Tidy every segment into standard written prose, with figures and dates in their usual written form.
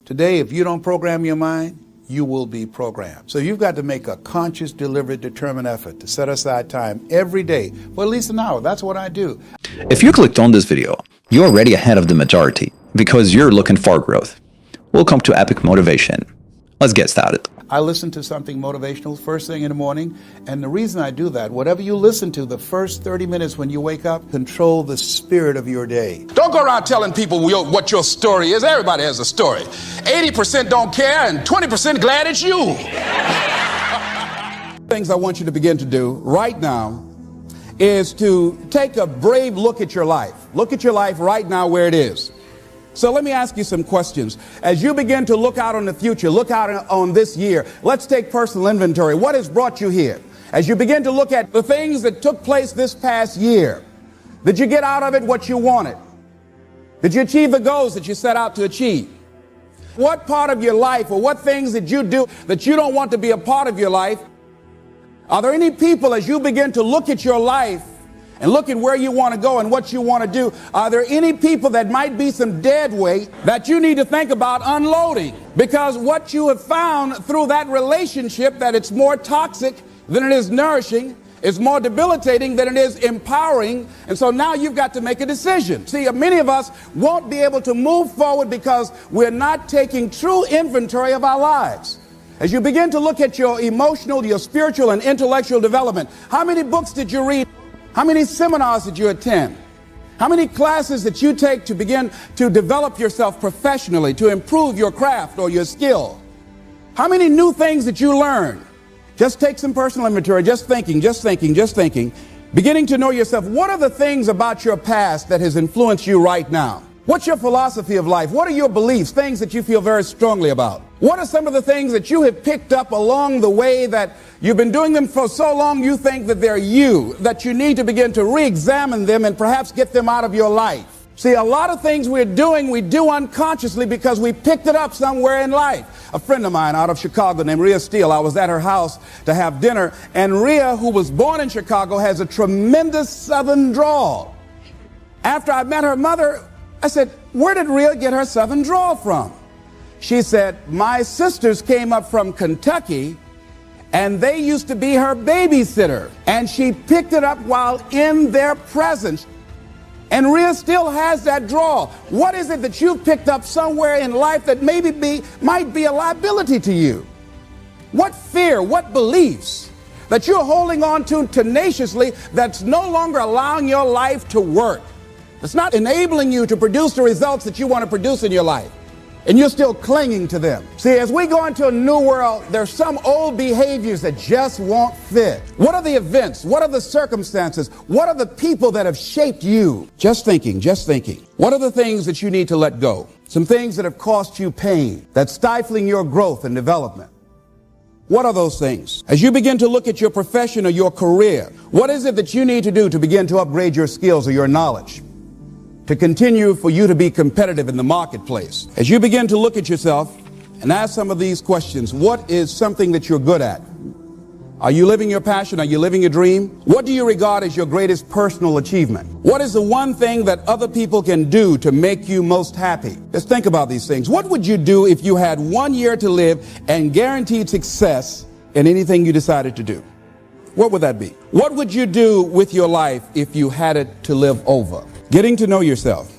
Today, if you don't program your mind, you will be programmed. So you've got to make a conscious, deliberate, determined effort to set aside time every day for at least an hour. That's what I do. If you clicked on this video, you're already ahead of the majority because you're looking for growth. Welcome to Epic Motivation. Let's get started. I listen to something motivational first thing in the morning, and the reason I do that, whatever you listen to the first 30 minutes when you wake up, control the spirit of your day. Don't go around telling people what your story is. Everybody has a story. 80% don't care and 20% glad it's you. Things I want you to begin to do right now is to take a brave look at your life. Look at your life right now where it is. So let me ask you some questions. As you begin to look out on the future, look out on this year, let's take personal inventory. What has brought you here? As you begin to look at the things that took place this past year, did you get out of it what you wanted? Did you achieve the goals that you set out to achieve? What part of your life or what things did you do that you don't want to be a part of your life? Are there any people, as you begin to look at your life and look at where you want to go and what you want to do, are there any people that might be some dead weight that you need to think about unloading? Because what you have found through that relationship, that it's more toxic than it is nourishing, it's more debilitating than it is empowering, and so now you've got to make a decision. See, many of us won't be able to move forward because we're not taking true inventory of our lives. As you begin to look at your emotional, your spiritual, and intellectual development, how many books did you read? How many seminars did you attend? How many classes did you take to begin to develop yourself professionally, to improve your craft or your skill? How many new things did you learn? Just take some personal inventory, just thinking. Beginning to know yourself. What are the things about your past that has influenced you right now? What's your philosophy of life? What are your beliefs, things that you feel very strongly about? What are some of the things that you have picked up along the way that you've been doing them for so long you think that they're you, that you need to begin to re-examine them and perhaps get them out of your life? See, a lot of things we do unconsciously because we picked it up somewhere in life. A friend of mine out of Chicago named Rhea Steele, I was at her house to have dinner, and Rhea, who was born in Chicago, has a tremendous southern drawl. After I met her mother, I said, where did Rhea get her southern drawl from? She said, my sisters came up from Kentucky and they used to be her babysitter. And she picked it up while in their presence. And Rhea still has that drawl. What is it that you've picked up somewhere in life that might be a liability to you? What fear, what beliefs that you're holding on to tenaciously that's no longer allowing your life to work? It's not enabling you to produce the results that you want to produce in your life, and you're still clinging to them. See, as we go into a new world, there's some old behaviors that just won't fit. What are the events? What are the circumstances? What are the people that have shaped you? Just thinking. What are the things that you need to let go? Some things that have cost you pain, that's stifling your growth and development. What are those things? As you begin to look at your profession or your career, what is it that you need to do to begin to upgrade your skills or your knowledge, to continue for you to be competitive in the marketplace? As you begin to look at yourself and ask some of these questions, what is something that you're good at? Are you living your passion? Are you living your dream? What do you regard as your greatest personal achievement? What is the one thing that other people can do to make you most happy? Let's think about these things. What would you do if you had 1 year to live and guaranteed success in anything you decided to do? What would that be? What would you do with your life if you had it to live over? Getting to know yourself.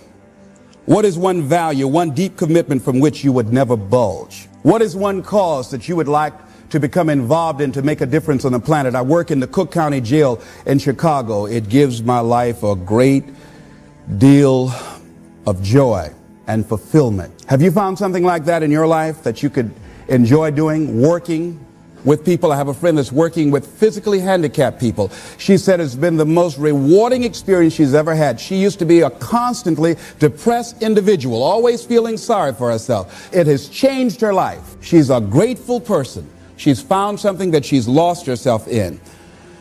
What is one value, one deep commitment from which you would never budge? What is one cause that you would like to become involved in to make a difference on the planet? I work in the Cook County Jail in Chicago. It gives my life a great deal of joy and fulfillment. Have you found something like that in your life that you could enjoy doing, working with people? I have a friend that's working with physically handicapped people. She said it's been the most rewarding experience she's ever had. She used to be a constantly depressed individual, always feeling sorry for herself. It has changed her life. She's a grateful person. She's found something that she's lost herself in.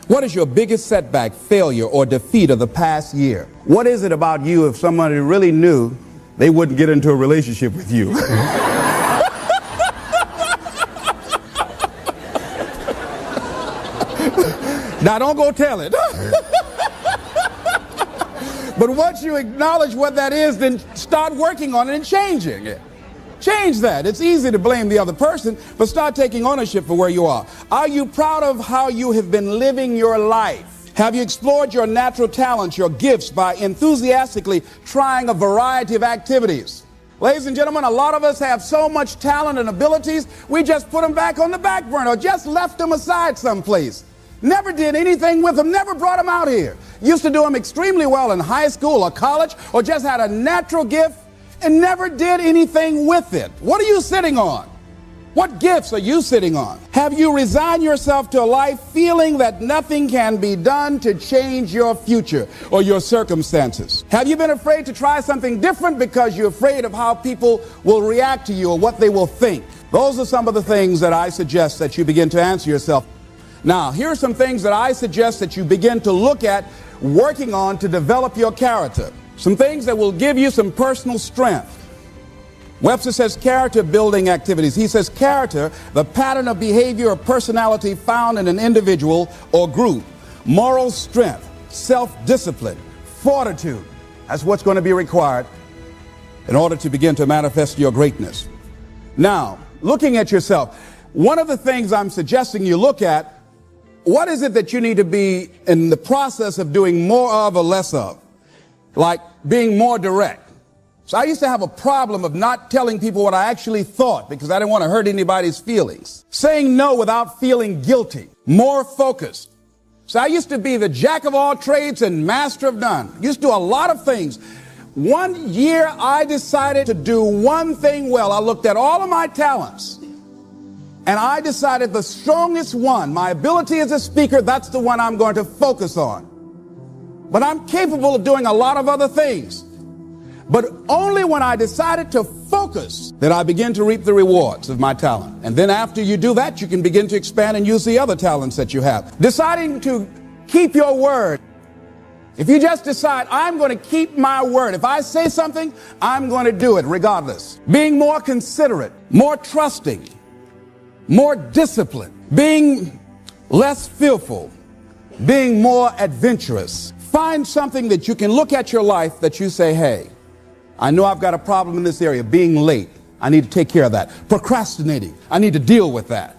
What is your biggest setback, failure, or defeat of the past year? What is it about you, if somebody really knew, they wouldn't get into a relationship with you? Now, don't go tell it. But once you acknowledge what that is, then start working on it and changing it. Change that. It's easy to blame the other person, but start taking ownership for where you are. Are you proud of how you have been living your life? Have you explored your natural talents, your gifts, by enthusiastically trying a variety of activities? Ladies and gentlemen, a lot of us have so much talent and abilities, we just put them back on the back burner or just left them aside someplace. Never did anything with them, never brought them out here. Used to do them extremely well in high school or college, or just had a natural gift and never did anything with it. What are you sitting on? What gifts are you sitting on? Have you resigned yourself to a life feeling that nothing can be done to change your future or your circumstances? Have you been afraid to try something different because you're afraid of how people will react to you or what they will think? Those are some of the things that I suggest that you begin to answer yourself. Now, here are some things that I suggest that you begin to look at working on to develop your character. Some things that will give you some personal strength. Webster says character building activities. He says character, the pattern of behavior or personality found in an individual or group. Moral strength, self-discipline, fortitude. That's what's going to be required in order to begin to manifest your greatness. Now, looking at yourself, one of the things I'm suggesting you look at, what is it that you need to be in the process of doing more of or less of? Like being more direct. So I used to have a problem of not telling people what I actually thought because I didn't want to hurt anybody's feelings. Saying no without feeling guilty. More focused. So I used to be the jack of all trades and master of none. Used to do a lot of things. One year I decided to do one thing well. I looked at all of my talents and I decided the strongest one, my ability as a speaker, that's the one I'm going to focus on. But I'm capable of doing a lot of other things. But only when I decided to focus did I begin to reap the rewards of my talent. And then after you do that, you can begin to expand and use the other talents that you have. Deciding to keep your word. If you just decide, I'm going to keep my word. If I say something, I'm going to do it regardless. Being more considerate, more trusting, more disciplined, being less fearful, being more adventurous. Find something that you can look at your life that you say, hey, I know I've got a problem in this area. Being late, I need to take care of that. Procrastinating, I need to deal with that.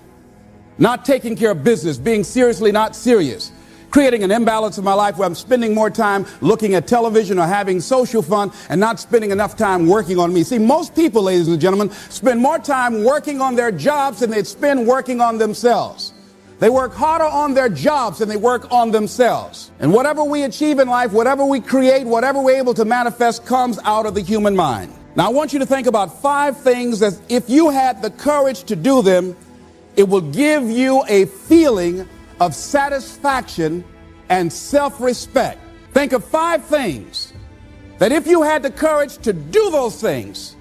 Not taking care of business, being seriously not serious. Creating an imbalance in my life where I'm spending more time looking at television or having social fun and not spending enough time working on me. See, most people, ladies and gentlemen, spend more time working on their jobs than they spend working on themselves. They work harder on their jobs than they work on themselves. And whatever we achieve in life, whatever we create, whatever we're able to manifest comes out of the human mind. Now, I want you to think about 5 things that if you had the courage to do them, it will give you a feeling of satisfaction and self-respect. Think of 5 things that if you had the courage to do those things,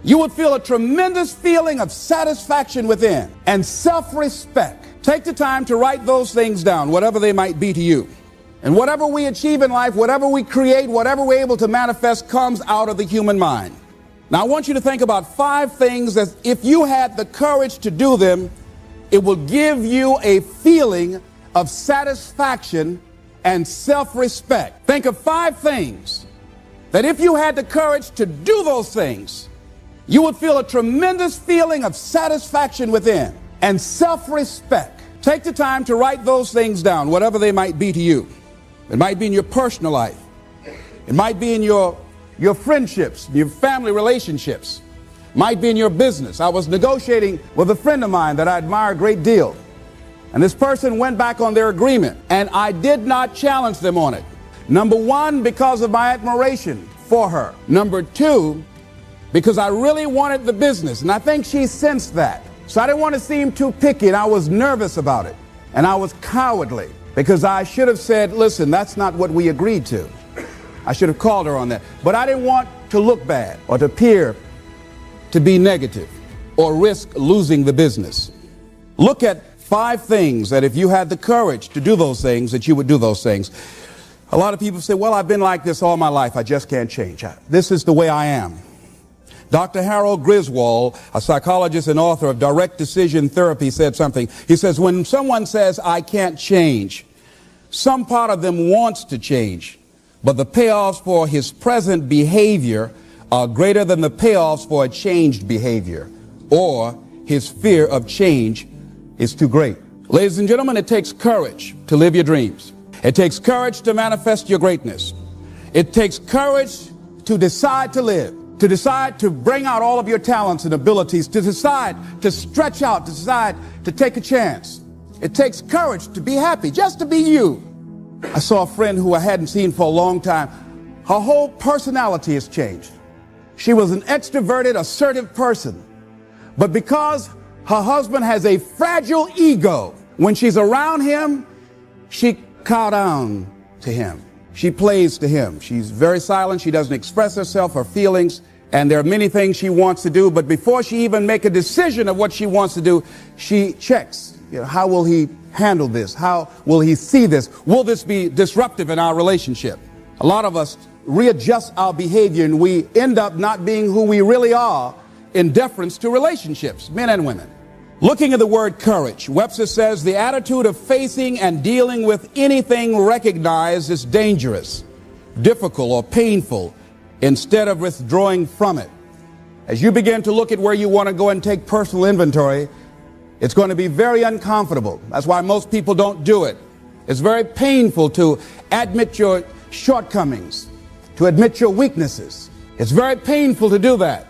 you would feel a tremendous feeling of satisfaction within and self-respect. Take the time to write those things down, whatever they might be to you. And whatever we achieve in life, whatever we create, whatever we're able to manifest comes out of the human mind. Now, I want you to think about 5 things that if you had the courage to do them, it will give you a feeling of satisfaction and self-respect. Think of 5 things that if you had the courage to do those things, you would feel a tremendous feeling of satisfaction within and self-respect. Take the time to write those things down, whatever they might be to you. It might be in your personal life. It might be in your friendships, your family relationships. It might be in your business. I was negotiating with a friend of mine that I admire a great deal. And this person went back on their agreement, and I did not challenge them on it. Number 1, because of my admiration for her. Number 2, because I really wanted the business, and I think she sensed that. So I didn't want to seem too picky, and I was nervous about it. And I was cowardly because I should have said, listen, that's not what we agreed to. I should have called her on that. But I didn't want to look bad or to appear to be negative or risk losing the business. Look at 5 things that if you had the courage to do those things, that you would do those things. A lot of people say, well, I've been like this all my life. I just can't change. This is the way I am. Dr. Harold Griswold, a psychologist and author of Direct Decision Therapy, said something. He says, when someone says, I can't change, some part of them wants to change, but the payoffs for his present behavior are greater than the payoffs for a changed behavior, or his fear of change is too great. Ladies and gentlemen, it takes courage to live your dreams. It takes courage to manifest your greatness. It takes courage to decide to live, to decide to bring out all of your talents and abilities, to decide to stretch out, to decide to take a chance. It takes courage to be happy, just to be you. I saw a friend who I hadn't seen for a long time. Her whole personality has changed. She was an extroverted, assertive person. But because her husband has a fragile ego, when she's around him, she cows down to him. She plays to him. She's very silent. She doesn't express herself, her feelings, and there are many things she wants to do. But before she even makes a decision of what she wants to do, she checks. How will he handle this? How will he see this? Will this be disruptive in our relationship? A lot of us readjust our behavior and we end up not being who we really are in deference to relationships, men and women. Looking at the word courage, Webster says the attitude of facing and dealing with anything recognized as dangerous, difficult, or painful instead of withdrawing from it. As you begin to look at where you want to go and take personal inventory, it's going to be very uncomfortable. That's why most people don't do it. It's very painful to admit your shortcomings, to admit your weaknesses. It's very painful to do that.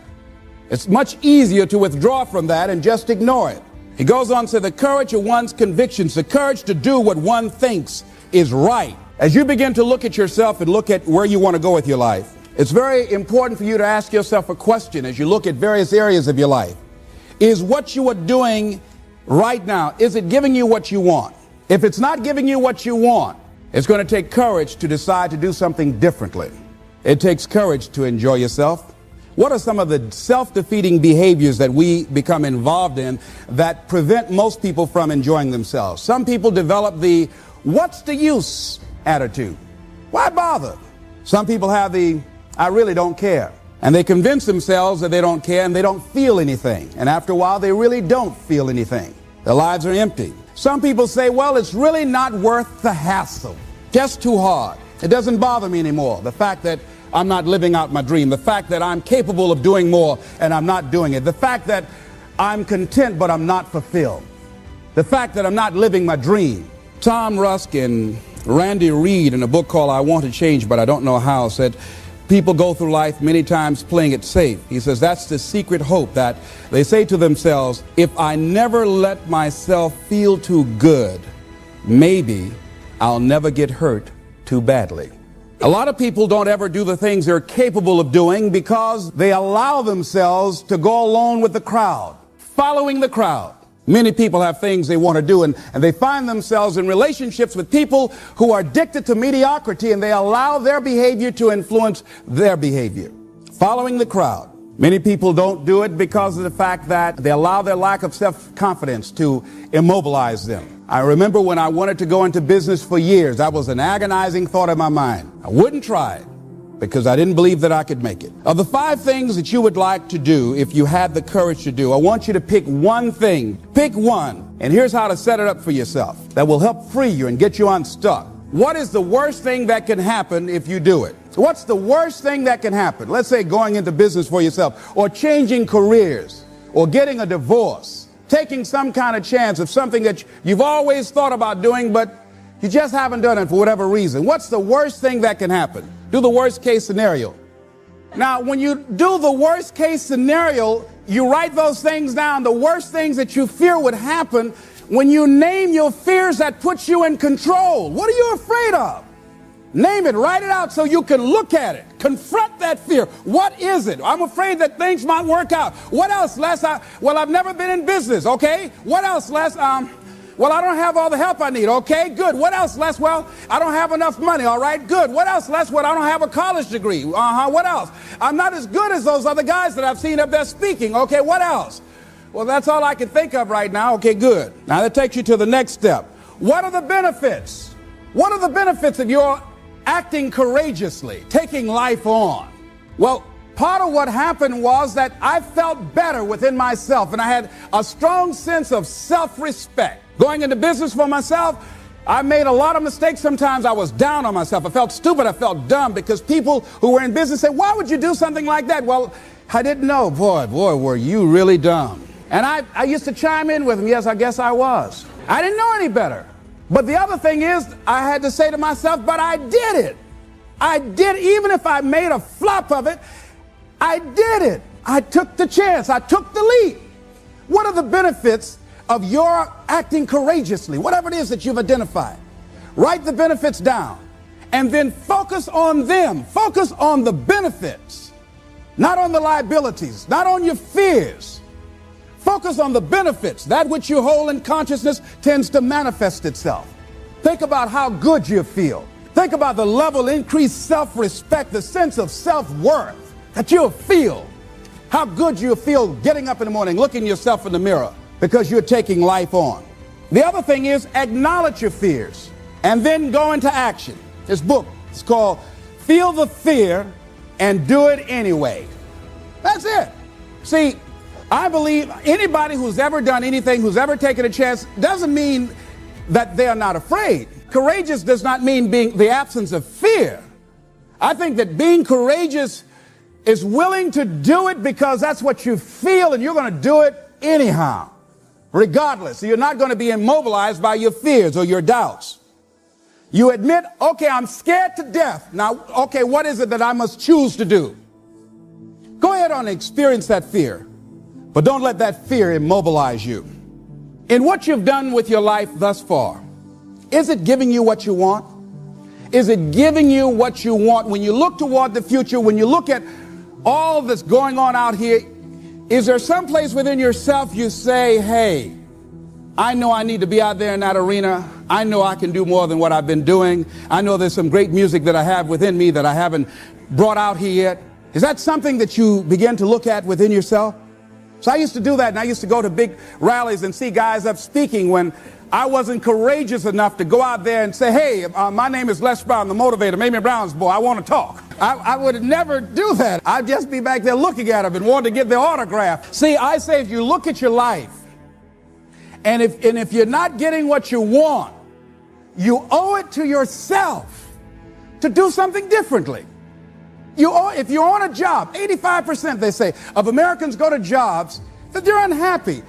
It's much easier to withdraw from that and just ignore it. He goes on to say the courage of one's convictions, the courage to do what one thinks is right. As you begin to look at yourself and look at where you want to go with your life, it's very important for you to ask yourself a question as you look at various areas of your life. Is what you are doing right now, is it giving you what you want? If it's not giving you what you want, it's going to take courage to decide to do something differently. It takes courage to enjoy yourself. What are some of the self-defeating behaviors that we become involved in that prevent most people from enjoying themselves? Some people develop the what's the use attitude. Why bother? Some people have the I really don't care. And they convince themselves that they don't care and they don't feel anything. And after a while, they really don't feel anything. Their lives are empty. Some people say, well, it's really not worth the hassle. Just too hard. It doesn't bother me anymore. The fact that I'm not living out my dream. The fact that I'm capable of doing more and I'm not doing it. The fact that I'm content but I'm not fulfilled. The fact that I'm not living my dream. Tom Rusk and Randy Reed in a book called I Want to Change But I Don't Know How said, people go through life many times playing it safe. He says that's the secret hope, that they say to themselves, if I never let myself feel too good, maybe I'll never get hurt too badly. A lot of people don't ever do the things they're capable of doing because they allow themselves to go along with the crowd, following the crowd. Many people have things they want to do, and they find themselves in relationships with people who are addicted to mediocrity, and they allow their behavior to influence their behavior, following the crowd. Many people don't do it because of the fact that they allow their lack of self-confidence to immobilize them. I remember when I wanted to go into business for years, that was an agonizing thought in my mind. I wouldn't try it because I didn't believe that I could make it. Of the 5 things that you would like to do if you had the courage to do, I want you to pick one thing. Pick one. And here's how to set it up for yourself that will help free you and get you unstuck. What is the worst thing that can happen if you do it? What's the worst thing that can happen? Let's say going into business for yourself, or changing careers, or getting a divorce, taking some kind of chance of something that you've always thought about doing, but you just haven't done it for whatever reason. What's the worst thing that can happen? Do the worst case scenario. Now, when you do the worst case scenario, you write those things down, the worst things that you fear would happen. When you name your fears, that puts you in control. What are you afraid of? Name it, write it out so you can look at it. Confront that fear. What is it? I'm afraid that things might work out. What else, Les? I've never been in business, okay? What else, Les? Well, I don't have all the help I need, okay? Good. What else, Les? Well, I don't have enough money, all right? Good. What else, Les? Well, I don't have a college degree. What else? I'm not as good as those other guys that I've seen up there speaking, okay? What else? Well, that's all I can think of right now. Okay, good. Now that takes you to the next step. What are the benefits? What are the benefits of your acting courageously, taking life on? Well, part of what happened was that I felt better within myself, and I had a strong sense of self-respect. Going into business for myself, I made a lot of mistakes. Sometimes I was down on myself. I felt stupid. I felt dumb because people who were in business said, why would you do something like that? Well, I didn't know. Boy, were you really dumb. And I used to chime in with them. Yes, I guess I was. I didn't know any better. But the other thing is, I had to say to myself, but I did it. I did, even if I made a flop of it, I did it. I took the chance. I took the leap. What are the benefits of your acting courageously? Whatever it is that you've identified, write the benefits down and then focus on them. Focus on the benefits, not on the liabilities, not on your fears. Focus on the benefits. That which you hold in consciousness tends to manifest itself. Think about how good you feel. Think about the level of increased self-respect, the sense of self-worth that you'll feel. How good you feel getting up in the morning, looking yourself in the mirror because you're taking life on. The other thing is acknowledge your fears and then go into action. This book is called Feel the Fear and Do It Anyway. That's it. See, I believe anybody who's ever done anything, who's ever taken a chance, doesn't mean that they're not afraid. Courageous does not mean being the absence of fear. I think that being courageous is willing to do it because that's what you feel and you're going to do it anyhow, regardless. So you're not going to be immobilized by your fears or your doubts. You admit, okay, I'm scared to death. Now, okay, what is it that I must choose to do? Go ahead and experience that fear, but don't let that fear immobilize you. In what you've done with your life thus far, is it giving you what you want? Is it giving you what you want? When you look toward the future, when you look at all that's going on out here, is there some place within yourself you say, hey, I know I need to be out there in that arena. I know I can do more than what I've been doing. I know there's some great music that I have within me that I haven't brought out here yet. Is that something that you begin to look at within yourself? So I used to do that, and I used to go to big rallies and see guys up speaking when I wasn't courageous enough to go out there and say, hey, my name is Les Brown, the motivator, Mamie Brown's boy, I want to talk. I would never do that. I'd just be back there looking at them and wanting to get their autograph. See, I say if you look at your life, and if you're not getting what you want, you owe it to yourself to do something differently. If you're on a job, 85%, they say, of Americans go to jobs that they're unhappy.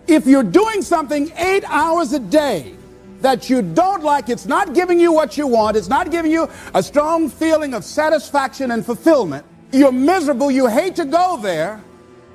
If you're doing something 8 hours a day that you don't like, it's not giving you what you want, it's not giving you a strong feeling of satisfaction and fulfillment, you're miserable, you hate to go there,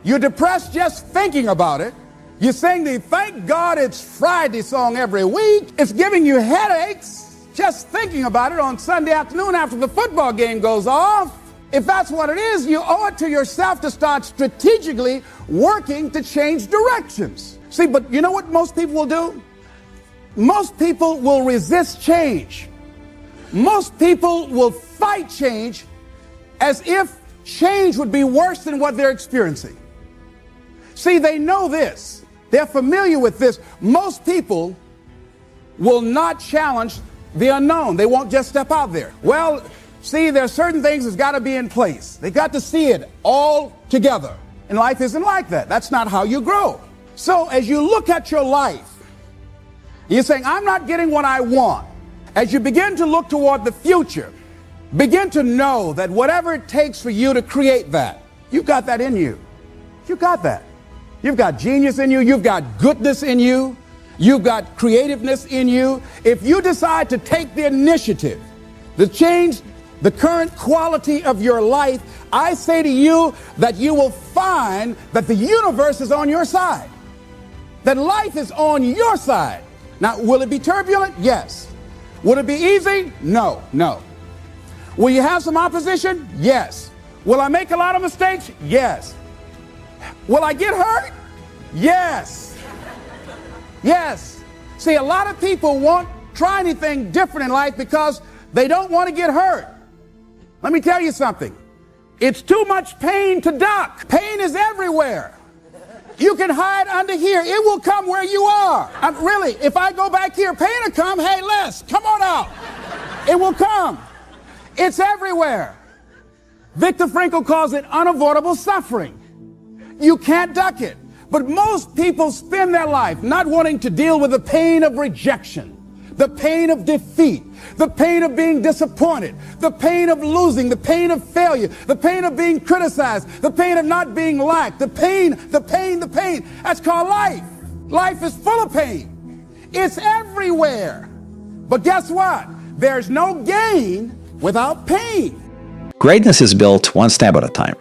you're depressed just thinking about it, you sing the Thank God It's Friday song every week, it's giving you headaches just thinking about it on Sunday afternoon after the football game goes off. If that's what it is, you owe it to yourself to start strategically working to change directions. See, but you know what most people will do? Most people will resist change. Most people will fight change as if change would be worse than what they're experiencing. See, they know this. They're familiar with this. Most people will not challenge the unknown. They won't just step out there. Well, see, there are certain things that's got to be in place. They got to see it all together. And life isn't like that. That's not how you grow. So as you look at your life, you're saying, I'm not getting what I want. As you begin to look toward the future, begin to know that whatever it takes for you to create that, you've got that in you. You've got that. You've got genius in you. You've got goodness in you. You've got creativeness in you. If you decide to take the initiative to change the current quality of your life, I say to you that you will find that the universe is on your side, that life is on your side. Now, will it be turbulent? Yes. Will it be easy? No. Will you have some opposition? Yes. Will I make a lot of mistakes? Yes. Will I get hurt? Yes. Yes. See, a lot of people won't try anything different in life because they don't want to get hurt. Let me tell you something. It's too much pain to duck. Pain is everywhere. You can hide under here. It will come where you are. Really, if I go back here, pain will come. Hey, Les, come on out. It will come. It's everywhere. Viktor Frankl calls it unavoidable suffering. You can't duck it. But most people spend their life not wanting to deal with the pain of rejection, the pain of defeat, the pain of being disappointed, the pain of losing, the pain of failure, the pain of being criticized, the pain of not being liked, the pain. That's called life. Life is full of pain. It's everywhere. But guess what? There's no gain without pain. Greatness is built one step at a time.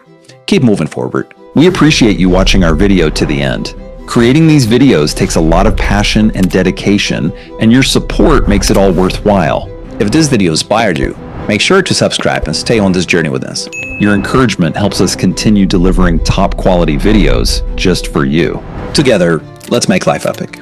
Keep moving forward. We appreciate you watching our video to the end. Creating these videos takes a lot of passion and dedication, and your support makes it all worthwhile. If this video inspired you, make sure to subscribe and stay on this journey with us. Your encouragement helps us continue delivering top quality videos just for you. Together, let's make life epic.